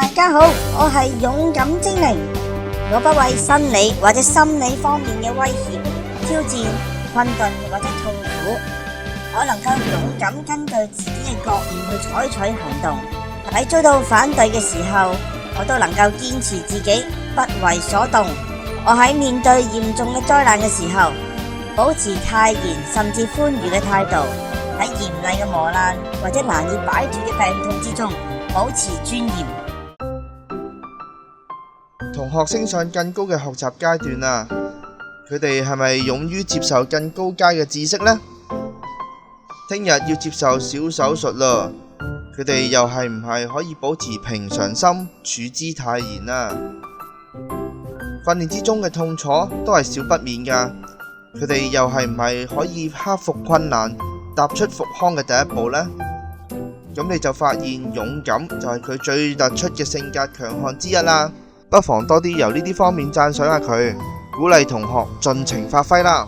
大家好，我係勇敢精靈，我不畏生理或者心理方面嘅威脅、挑戰、困頓或者痛苦，我能夠勇敢根據自己嘅覺悟去採取行動。喺遭到反對嘅時候，我都能夠堅持自己，不為所動。我喺面對嚴重嘅災難嘅時候，保持泰然甚至寬裕嘅態度。喺嚴厲嘅磨難或者難以擺脫嘅病痛之中，保持尊嚴。同學升上更高嘅學習階段啊，佢哋係咪勇於接受更高階嘅知識呢？聽日要接受小手術咯，佢哋又係唔係可以保持平常心，處之泰然啊？訓練之中嘅痛楚都係少不免噶，佢哋又係唔係可以克服困難，踏出復康嘅第一步呢？咁你就發現勇敢就係佢最突出嘅性格強項之一啦。不妨多啲由呢啲方面讚賞下佢，鼓勵同學盡情發揮啦。